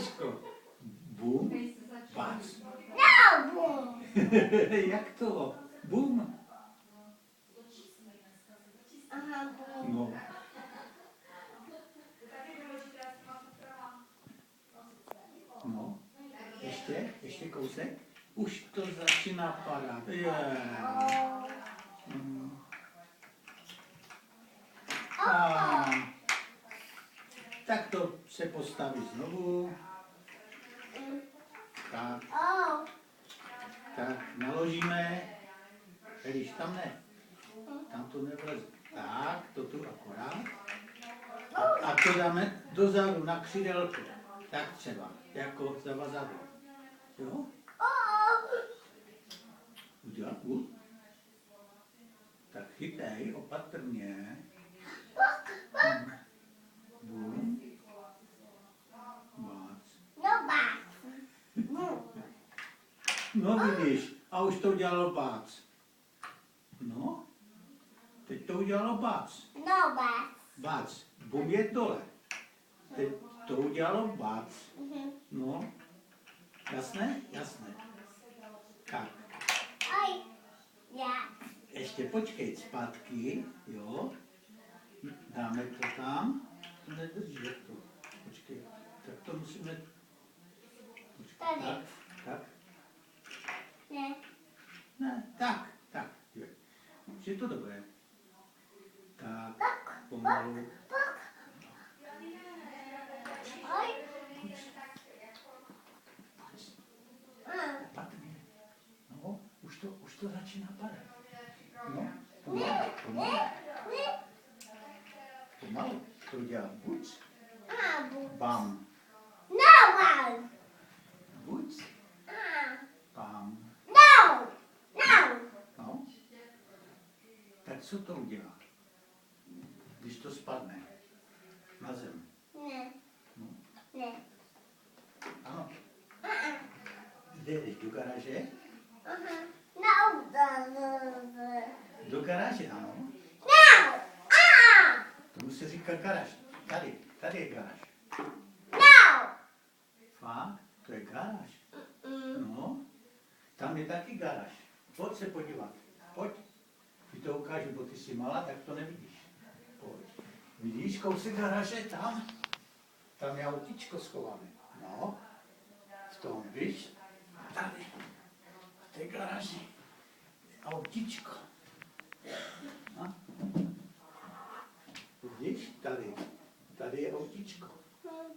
Eliško, bum, bác. No, bum. Jak to? Bum. Aha, bum. No. No. Ještě kousek. Už to začíná padat. Tak to se postaví znovu. Tak. Tak, naložíme. Když tam ne. Tam to nevleze. Tak, to tu akorát. A to dáme dozadu na křídelko. Tak třeba, jako zavazadlo. Jo? Udělat půl? Tak chytej, opatrně. Bum. Bác. No, bác. Bum. No vidíš, a už to udělalo bác. No, teď to udělalo bác. No, bác. Bác. Bum je dole. Teď to udělalo bác. No, jasné? Jasné. Tak. Oj, já. Ještě počkej, zpátky, jo. Dáme to tam. To nedrží, jak to. Počkej, tak to musíme... Počkej, Tady. tak, tak. Ne. Ne, tak, jo. Už je to dobré. Tak, Tak, pomalu. tak. Oj. Opatrně. No, už to začíná padat. No, pomalu. Pomalu. To dělá buď, Bum. bam, No, bum. buď, bam. No. No. No. Tak co to udělá, když to spadne na zem? Ne. No. Ne. Ano. Kde jdeš, do garáže? No. Do garáže, ano. No. Tomu se říká garáž. Tady je garáž. No. Fakt? To je garáž. No. Tam je taky garáž. Pojď se podívat. Pojď. Ti to ukážu, bo ty jsi malá, tak to nevidíš. Pojď. Vidíš kousek garáže tam? Tam je autíčko schované. No. V tom, víš? Tady. V té garáži. Autíčko. No. Vidíš? Tady je autíčko.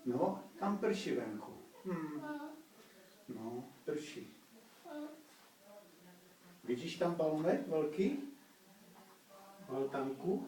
No, tam prší venku. No, prší. Vidíš tam balonek velký? V altanku?